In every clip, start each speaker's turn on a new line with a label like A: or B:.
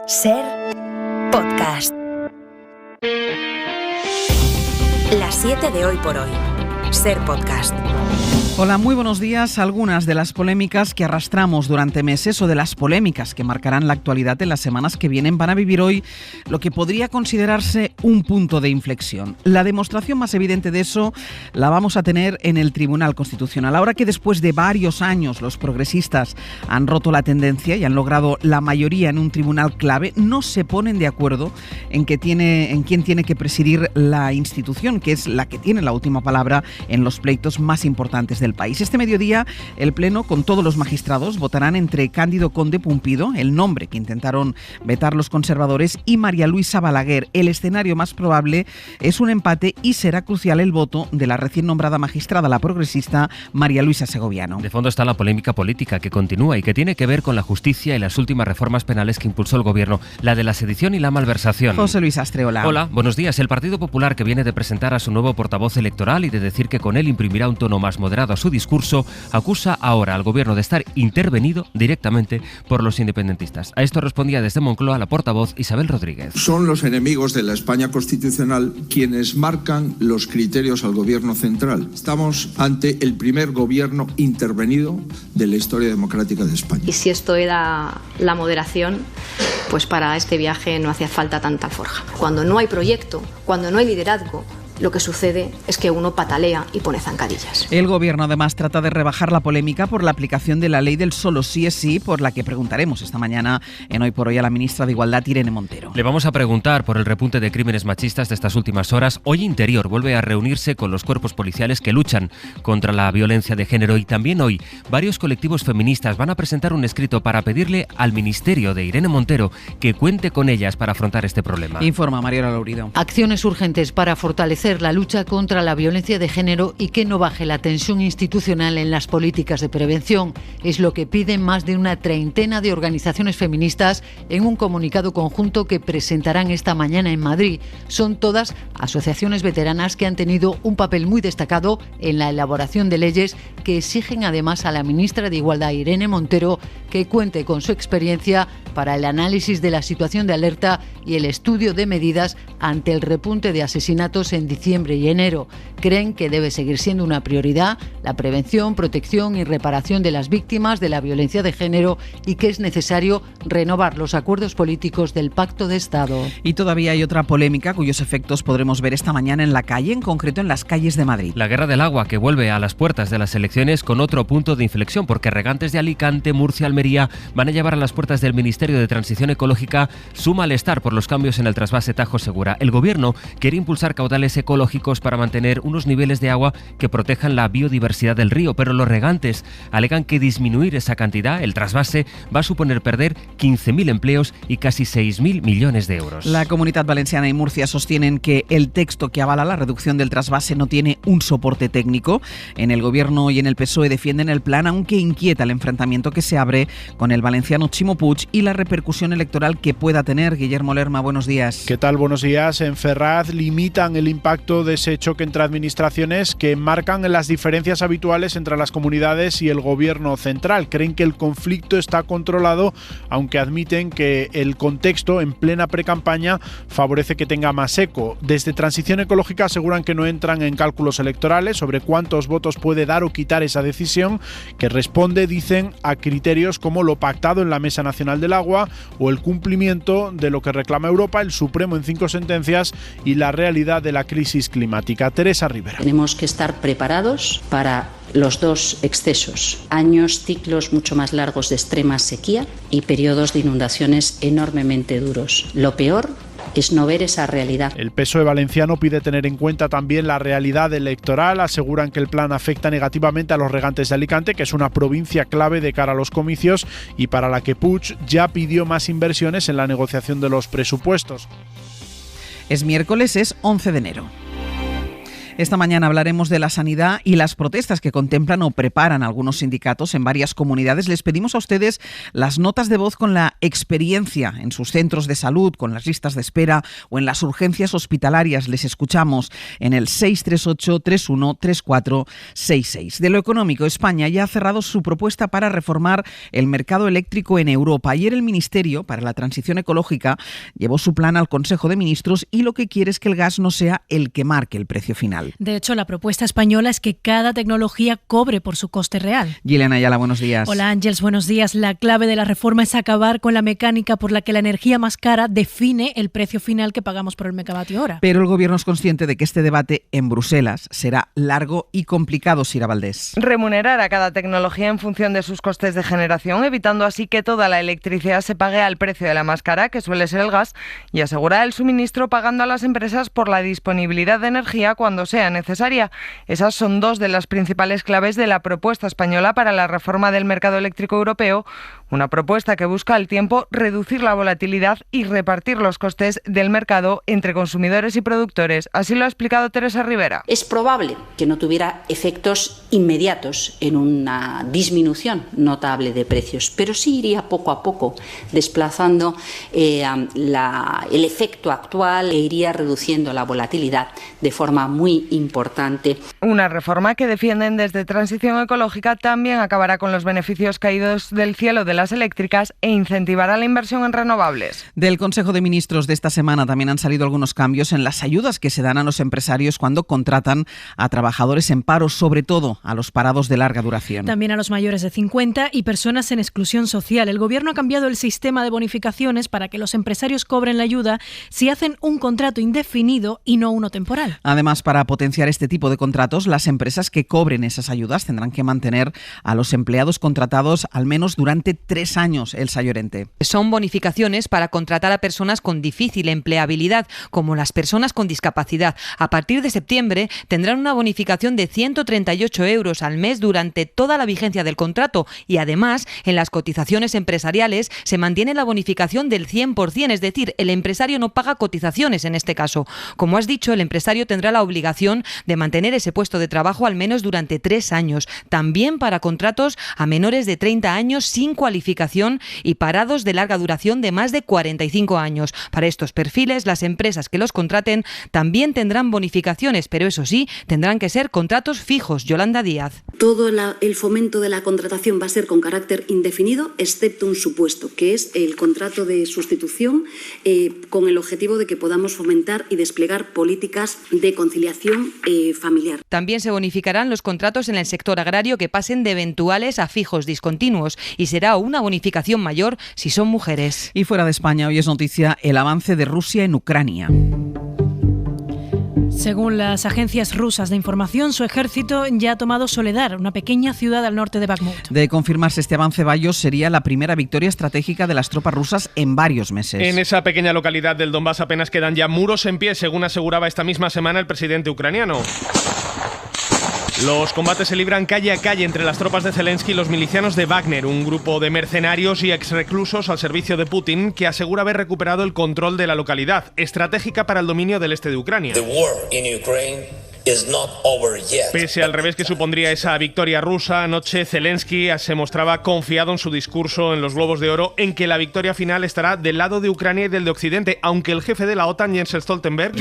A: Ser podcast. Las 7 de hoy por hoy. Ser podcast.
B: Hola, muy buenos días. Algunas de las polémicas que arrastramos durante meses o de las polémicas que marcarán la actualidad en las semanas que vienen van a vivir hoy lo que podría considerarse un punto de inflexión. La demostración más evidente de eso la vamos a tener en el Tribunal Constitucional. Ahora que después de varios años los progresistas han roto la tendencia y han logrado la mayoría en un tribunal clave, no se ponen de acuerdo en quién tiene que presidir la institución, que es la que tiene la última palabra en los pleitos más importantes del país. Este mediodía, el Pleno, con todos los magistrados, votarán entre Cándido Conde Pumpido, el nombre que intentaron vetar los conservadores, y María Luisa Balaguer. El escenario más probable es un empate y será crucial el voto de la recién nombrada magistrada, la progresista María Luisa Segoviano.
C: De fondo está la polémica política que continúa y que tiene que ver con la justicia y las últimas reformas penales que impulsó el gobierno, la de la sedición y la malversación.
B: José Luis Astre, hola.
C: Hola, buenos días. El Partido Popular, que viene de presentar a su nuevo portavoz electoral y de decir que con él imprimirá un tono más moderado a su discurso, acusa ahora al gobierno de estar intervenido directamente por los independentistas. A esto respondía desde Moncloa la portavoz Isabel Rodríguez.
D: Son los enemigos de la España constitucional quienes marcan los criterios al gobierno central. Estamos ante el primer gobierno intervenido de la historia democrática de España.
E: Y si esto era la moderación, pues para este viaje no hacía falta tanta alforja. Cuando no hay proyecto, cuando no hay liderazgo, lo que sucede es que uno patalea y pone zancadillas.
B: El gobierno además trata de rebajar la polémica por la aplicación de la ley del solo sí es sí, por la que preguntaremos esta mañana en Hoy por Hoy a la ministra de Igualdad, Irene Montero.
C: Le vamos a preguntar por el repunte de crímenes machistas de estas últimas horas. Hoy Interior vuelve a reunirse con los cuerpos policiales que luchan contra la violencia de género, y también hoy varios colectivos feministas van a presentar un escrito para pedirle al ministerio de Irene Montero que cuente con ellas para afrontar este problema.
B: Informa Mariola Lourido.
F: Acciones urgentes para fortalecer la lucha contra la violencia de género y que no baje la tensión institucional en las políticas de prevención. Es lo que piden más de una treintena de organizaciones feministas en un comunicado conjunto que presentarán esta mañana en Madrid. Son todas asociaciones veteranas que han tenido un papel muy destacado en la elaboración de leyes que exigen además a la ministra de Igualdad, Irene Montero, que cuente con su experiencia para el análisis de la situación de alerta y el estudio de medidas ante el repunte de asesinatos en diciembre y enero. Creen que debe seguir siendo una prioridad la prevención, protección y reparación de las víctimas de la violencia de género y que es necesario renovar los acuerdos políticos del Pacto de Estado.
B: Y todavía hay otra polémica cuyos efectos podremos ver esta mañana en la calle, en concreto en las calles de Madrid.
C: La guerra del agua, que vuelve a las puertas de las elecciones con otro punto de inflexión, porque regantes de Alicante, Murcia, Almería van a llevar a las puertas del Ministerio de Transición Ecológica su malestar por los cambios en el trasvase Tajo Segura. El gobierno quiere impulsar caudales ecológicos para mantener unos niveles de agua que protejan la biodiversidad del río, pero los regantes alegan que disminuir esa cantidad, el trasvase, va a suponer perder 15.000 empleos y casi 6.000 millones de euros.
B: La Comunidad Valenciana y Murcia sostienen que el texto que avala la reducción del trasvase no tiene un soporte técnico. En el Gobierno y en el PSOE defienden el plan, aunque inquieta el enfrentamiento que se abre con el valenciano Chimo Puig y la repercusión electoral que pueda tener. Guillermo Lerma, buenos días.
G: ¿Qué tal? Buenos días. En Ferraz limitan el impacto de ese choque entre administraciones que marcan las diferencias habituales entre las comunidades y el gobierno central. Creen que el conflicto está controlado, aunque admiten que el contexto en plena precampaña favorece que tenga más eco. Desde Transición Ecológica aseguran que no entran en cálculos electorales sobre cuántos votos puede dar o quitar esa decisión, que responde, dicen, a criterios como lo pactado en la Mesa Nacional del Agua o el cumplimiento de lo que reclama Europa, el Supremo en 5 sentencias y la realidad de la crisis climática. Teresa Rivera.
H: Tenemos que estar preparados para los dos excesos, ciclos mucho más largos de extrema sequía y periodos de inundaciones enormemente duros. Lo peor es no ver esa realidad.
G: El PSOE valenciano pide tener en cuenta también la realidad electoral. Aseguran que el plan afecta negativamente a los regantes de Alicante, que es una provincia clave de cara a los comicios y para la que Puig ya pidió más inversiones en la negociación de los presupuestos.
B: Es miércoles, es 11 de enero. Esta mañana hablaremos de la sanidad y las protestas que contemplan o preparan algunos sindicatos en varias comunidades. Les pedimos a ustedes las notas de voz con la experiencia en sus centros de salud, con las listas de espera o en las urgencias hospitalarias. Les escuchamos en el 638-313466. De lo económico, España ya ha cerrado su propuesta para reformar el mercado eléctrico en Europa. Ayer el Ministerio para la Transición Ecológica llevó su plan al Consejo de Ministros y lo que quiere es que el gas no sea el que marque el precio final.
I: De hecho, la propuesta española es que cada tecnología cobre por su coste real.
B: Gillian Ayala, buenos días.
I: Hola Ángels, buenos días. La clave de la reforma es acabar con la mecánica por la que la energía más cara define el precio final que pagamos por el megavatio hora.
B: Pero el Gobierno es consciente de que este debate en Bruselas será largo y complicado, Sira Valdés.
J: Remunerar a cada tecnología en función de sus costes de generación, evitando así que toda la electricidad se pague al precio de la más cara, que suele ser el gas, y asegurar el suministro pagando a las empresas por la disponibilidad de energía cuando sea necesaria. Esas son dos de las principales claves de la propuesta española para la reforma del mercado eléctrico europeo, una propuesta que busca al tiempo reducir la volatilidad y repartir los costes del mercado entre consumidores y productores. Así lo ha explicado Teresa Rivera.
H: Es probable que no tuviera efectos inmediatos en una disminución notable de precios, pero sí iría poco a poco desplazando el efecto actual e iría reduciendo la volatilidad de forma muy importante.
J: Una reforma que defienden desde Transición Ecológica también acabará con los beneficios caídos del cielo de las eléctricas e incentivará la inversión en renovables.
B: Del Consejo de Ministros de esta semana también han salido algunos cambios en las ayudas que se dan a los empresarios cuando contratan a trabajadores en paro, sobre todo a los parados de larga duración.
I: También a los mayores de 50 y personas en exclusión social. El Gobierno ha cambiado el sistema de bonificaciones para que los empresarios cobren la ayuda si hacen un contrato indefinido y no uno temporal.
B: Además, para potenciar este tipo de contratos, las empresas que cobren esas ayudas tendrán que mantener a los empleados contratados al menos durante 3 años. Elsa Llorente.
K: Son bonificaciones para contratar a personas con difícil empleabilidad, como las personas con discapacidad. A partir de septiembre tendrán una bonificación de 138 euros al mes durante toda la vigencia del contrato y además en las cotizaciones empresariales se mantiene la bonificación del 100%, es decir, el empresario no paga cotizaciones en este caso. Como has dicho, el empresario tendrá la obligación de mantener ese puesto de trabajo al menos durante 3 años. También para contratos a menores de 30 años sin cualificación y parados de larga duración de más de 45 años. Para estos perfiles, las empresas que los contraten también tendrán bonificaciones, pero eso sí, tendrán que ser contratos fijos. Yolanda Díaz.
L: Todo el fomento de la contratación va a ser con carácter indefinido, excepto un supuesto, que es el contrato de sustitución, con el objetivo de que podamos fomentar y desplegar políticas de conciliación familiar.
K: También se bonificarán los contratos en el sector agrario que pasen de eventuales a fijos discontinuos y será una bonificación mayor si son mujeres.
B: Y fuera de España, hoy es noticia el avance de Rusia en Ucrania.
I: Según las agencias rusas de información, su ejército ya ha tomado Soledar, una pequeña ciudad al norte de Bakhmut.
B: De confirmarse este avance, Bayos sería la primera victoria estratégica de las tropas rusas en varios meses.
M: En esa pequeña localidad del Donbass apenas quedan ya muros en pie, según aseguraba esta misma semana el presidente ucraniano. Los combates se libran calle a calle entre las tropas de Zelensky y los milicianos de Wagner, un grupo de mercenarios y exreclusos al servicio de Putin que asegura haber recuperado el control de la localidad, estratégica para el dominio del este de Ucrania. Pese al revés que supondría esa victoria rusa, anoche Zelensky se mostraba confiado en su discurso en los Globos de Oro en que la victoria final estará del lado de Ucrania y del de Occidente, aunque el jefe de la OTAN, Jens Stoltenberg,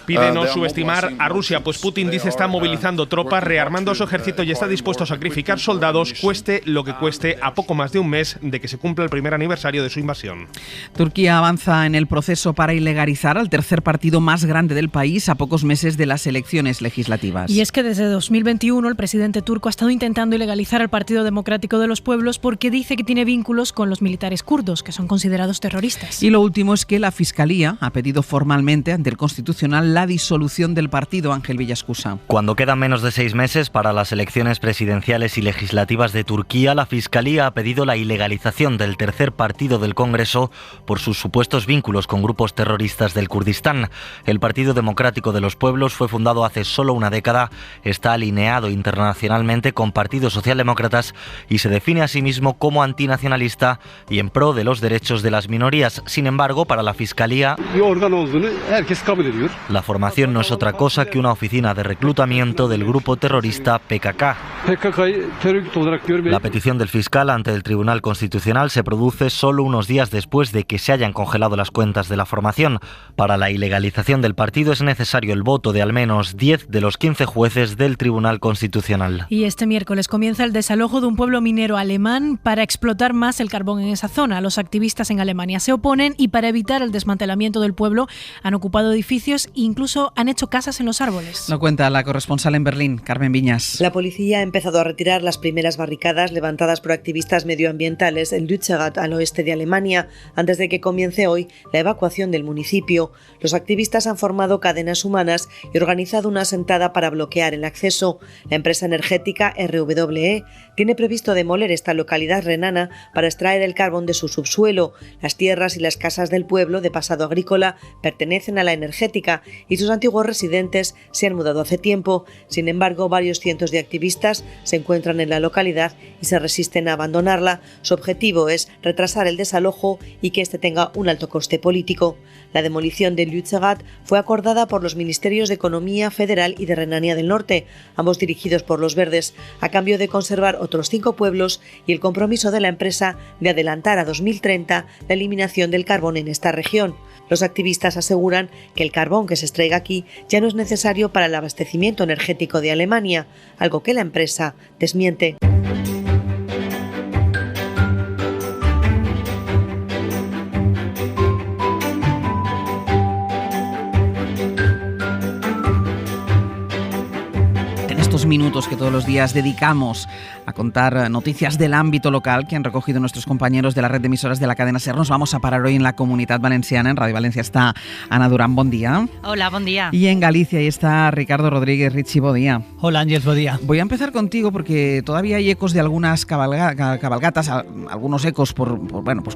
M: pide no subestimar a Rusia, pues Putin dice está movilizando tropas, rearmando a su ejército y está dispuesto a sacrificar soldados, cueste lo que cueste, a poco más de un mes de que se cumpla el primer aniversario de su invasión.
B: Turquía avanza en el proceso para ilegalizar al tercer partido más grande del país a pocos meses de las elecciones legislativas.
I: Y es que desde 2021 el presidente turco ha estado intentando ilegalizar al Partido Democrático de los Pueblos porque dice que tiene vínculos con los militares kurdos, que son considerados terroristas.
B: Y lo último es que la Fiscalía ha pedido formalmente ante el Constitucional la disolución del partido. Ángel Villascusa.
N: Cuando quedan menos de 6 meses para las elecciones presidenciales y legislativas de Turquía, la Fiscalía ha pedido la ilegalización del tercer partido del Congreso por sus supuestos vínculos con grupos terroristas del Kurdistán. El Partido Democrático de los Pueblos fue fundado hace solo una década, está alineado internacionalmente con partidos socialdemócratas y se define a sí mismo como antinacionalista y en pro de los derechos de las minorías. Sin embargo, para la Fiscalía, la formación no es otra cosa que una oficina de reclutamiento del grupo terrorista PKK. La petición del fiscal ante el Tribunal Constitucional se produce solo unos días después de que se hayan congelado las cuentas de la formación. Para la ilegalización del partido es necesario el voto de al menos 10 de los 15 jueces del Tribunal Constitucional.
I: Y este miércoles comienza el desalojo de un pueblo minero alemán para explotar más el carbón en esa zona. Los activistas en Alemania se oponen y para evitar el desmantelamiento del pueblo han ocupado edificios e incluso han hecho casas en los árboles.
B: Lo cuenta la corresponsal en Berlín, Carmen Viñas.
O: La policía ha empezado a retirar las primeras barricadas levantadas por activistas medioambientales en Lützerath, al oeste de Alemania, antes de que comience hoy la evacuación del municipio. Los activistas han formado cadenas humanas y organizado una sentada para bloquear el acceso. La empresa energética RWE tiene previsto demoler esta localidad renana para extraer el carbón de su subsuelo. Las tierras y las casas del pueblo de pasado agrícola pertenecen a la energética y sus antiguos residentes se han mudado hace tiempo. Sin embargo, varios cientos de activistas se encuentran en la localidad y se resisten a abandonarla. Su objetivo es retrasar el desalojo y que este tenga un alto coste político. La demolición de Lützerath fue acordada por los Ministerios de Economía Federal y de Renania del Norte, ambos dirigidos por los Verdes, a cambio de conservar otros 5 pueblos y el compromiso de la empresa de adelantar a 2030 la eliminación del carbón en esta región. Los activistas aseguran que el carbón que se extraiga aquí ya no es necesario para el abastecimiento energético de Alemania, algo que la empresa desmiente.
B: Minutos que todos los días dedicamos a contar noticias del ámbito local que han recogido nuestros compañeros de la red de emisoras de la cadena SER. Nos vamos a parar hoy en la Comunidad Valenciana. En Radio Valencia está Ana Durán, buen día.
P: Hola, buen día.
B: Y en Galicia ahí está Ricardo Rodríguez. Richie, buen día.
Q: Hola, Ángeles, buen día.
B: Voy a empezar contigo porque todavía hay ecos de algunas cabalgatas, algunos ecos por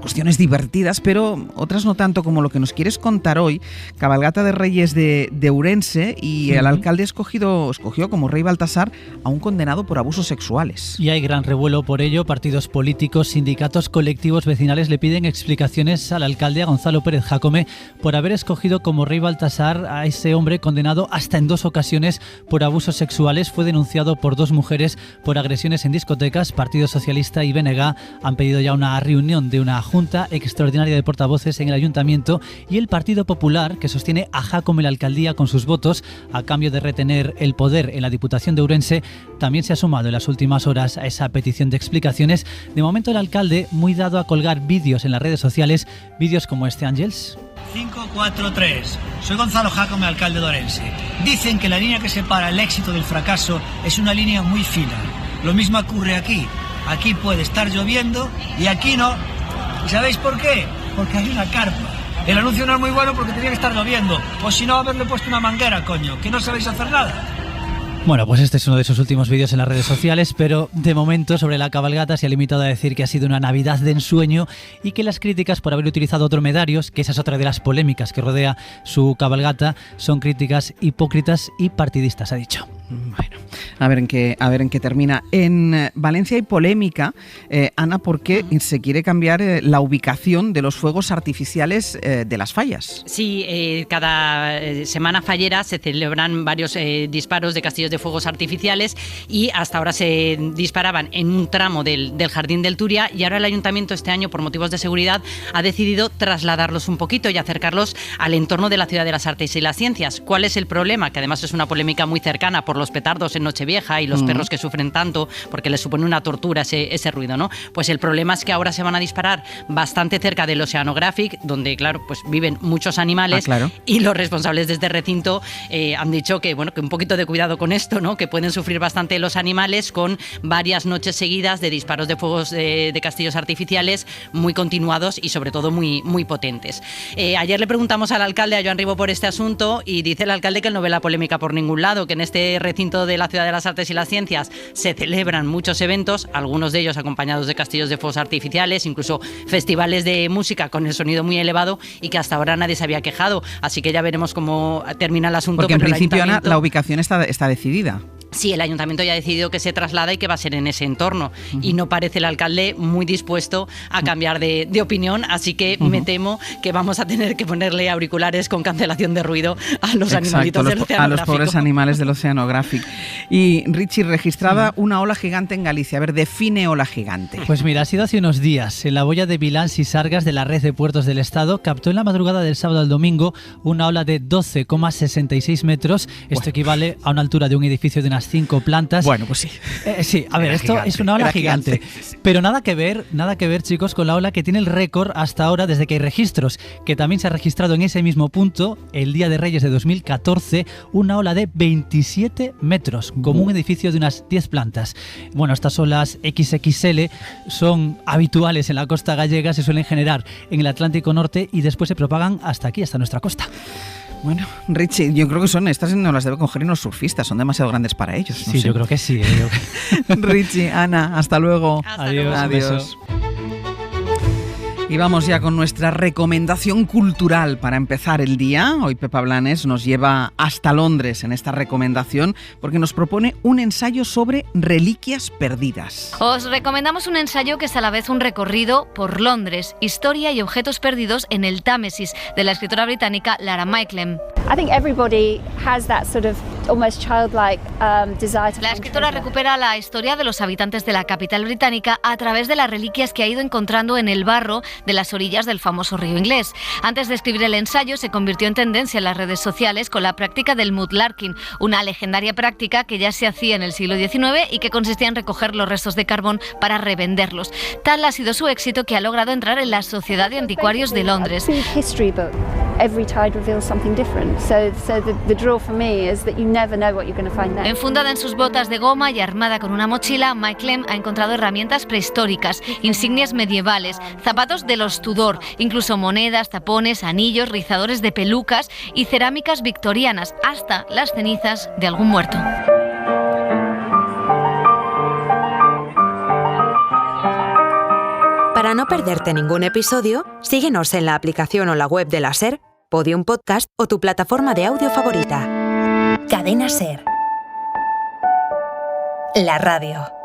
B: cuestiones divertidas, pero otras no tanto como lo que nos quieres contar hoy. Cabalgata de Reyes de Ourense y el alcalde escogió como rey Baltasar a un condenado por abusos sexuales.
Q: Y hay gran revuelo por ello. Partidos políticos, sindicatos, colectivos vecinales le piden explicaciones al alcalde, a Gonzalo Pérez Jácome, por haber escogido como rey Baltasar a ese hombre condenado hasta en 2 ocasiones por abusos sexuales. Fue denunciado por 2 mujeres por agresiones en discotecas. Partido Socialista y BNG han pedido ya una reunión de una junta extraordinaria de portavoces en el ayuntamiento, y el Partido Popular, que sostiene a Jácome la alcaldía con sus votos a cambio de retener el poder en la Diputación de Ourense, también se ha sumado en las últimas horas a esa petición de explicaciones. De momento el alcalde muy dado a colgar vídeos en las redes sociales, vídeos como este, Ángeles.
R: 543. Soy Gonzalo Jácome, alcalde de Ourense. Dicen que la línea que separa el éxito del fracaso es una línea muy fina. Lo mismo ocurre aquí. Aquí puede estar lloviendo y aquí no. ¿Y sabéis por qué? Porque hay una carpa. El anuncio no es muy bueno porque tenía que estar lloviendo. O si no, haberle puesto una manguera, coño, que no sabéis hacer nada.
Q: Bueno, pues este es uno de esos últimos vídeos en las redes sociales, pero de momento sobre la cabalgata se ha limitado a decir que ha sido una Navidad de ensueño y que las críticas por haber utilizado dromedarios, que esa es otra de las polémicas que rodea su cabalgata, son críticas hipócritas y partidistas, ha dicho.
B: Bueno, a ver en qué termina. En Valencia hay polémica, Ana, porque se quiere cambiar la ubicación de los fuegos artificiales de las fallas.
P: Sí, cada semana fallera se celebran varios disparos de castillos de fuegos artificiales y hasta ahora se disparaban en un tramo del Jardín del Turia, y ahora el ayuntamiento este año, por motivos de seguridad, ha decidido trasladarlos un poquito y acercarlos al entorno de la Ciudad de las Artes y las Ciencias. ¿Cuál es el problema? Que además es una polémica muy cercana por los petardos en Nochevieja y los perros que sufren tanto porque les supone una tortura ese ruido, ¿no? Pues el problema es que ahora se van a disparar bastante cerca del Oceanographic, donde, claro, pues viven muchos animales,
B: claro.
P: Y los responsables de este recinto han dicho que un poquito de cuidado con esto, ¿no? Que pueden sufrir bastante los animales con varias noches seguidas de disparos de fuegos de castillos artificiales muy continuados y sobre todo muy, muy potentes. Ayer le preguntamos al alcalde, a Joan Ribó, por este asunto, y dice el alcalde que él no ve la polémica por ningún lado, que en este recinto de la Ciudad de las Artes y las Ciencias se celebran muchos eventos, algunos de ellos acompañados de castillos de fuegos artificiales, incluso festivales de música con el sonido muy elevado, y que hasta ahora nadie se había quejado, así que ya veremos cómo termina el asunto.
B: Porque en principio, Ana, la ubicación está decidida.
P: Sí, el ayuntamiento ya ha decidido que se traslada y que va a ser en ese entorno. Y no parece el alcalde muy dispuesto a cambiar de opinión, así que me temo que vamos a tener que ponerle auriculares con cancelación de ruido a los animalitos del oceanográfico.
B: A los pobres animales del oceanográfico. Y Richie, registrada una ola gigante en Galicia. A ver, define ola gigante.
Q: Pues mira, ha sido hace unos días. En la boya de Vilans y Sargas de la red de puertos del Estado captó en la madrugada del sábado al domingo una ola de 12,66 metros. Esto equivale a una altura de un edificio de unas 5 plantas.
B: Bueno, pues sí.
Q: Sí, a ver, esto es una ola gigante. Pero nada que ver, chicos, con la ola que tiene el récord hasta ahora desde que hay registros, que también se ha registrado en ese mismo punto, el Día de Reyes de 2014, una ola de 27 metros, como un edificio de unas 10 plantas. Bueno, estas olas XXL son habituales en la costa gallega, se suelen generar en el Atlántico Norte y después se propagan hasta aquí, hasta nuestra costa.
B: Bueno, Richie, yo creo que estas no las deben coger ni los surfistas, son demasiado grandes para ellos.
Q: No sé. Yo creo que sí.
B: Richie, Ana, hasta luego.
Q: Adiós.
B: Adiós. Y vamos ya con nuestra recomendación cultural para empezar el día. Hoy Pepa Blanes nos lleva hasta Londres en esta recomendación porque nos propone un ensayo sobre reliquias perdidas.
S: Os recomendamos un ensayo que es a la vez un recorrido por Londres, historia y objetos perdidos en el Támesis, de la escritora británica Lara Micklem. La escritora recupera la historia de los habitantes de la capital británica a través de las reliquias que ha ido encontrando en el barro de las orillas del famoso río inglés. Antes de escribir el ensayo, se convirtió en tendencia en las redes sociales con la práctica del mudlarking, una legendaria práctica que ya se hacía en el siglo XIX y que consistía en recoger los restos de carbón para revenderlos. Tal ha sido su éxito que ha logrado entrar en la Sociedad de Anticuarios de Londres. Enfundada en sus botas de goma y armada con una mochila, Micklem ha encontrado herramientas prehistóricas, insignias medievales, zapatos de los Tudor, incluso monedas, tapones, anillos, rizadores de pelucas y cerámicas victorianas, hasta las cenizas de algún muerto.
A: Para no perderte ningún episodio, síguenos en la aplicación o la web de la SER, Podium Podcast o tu plataforma de audio favorita. Cadena SER. La radio.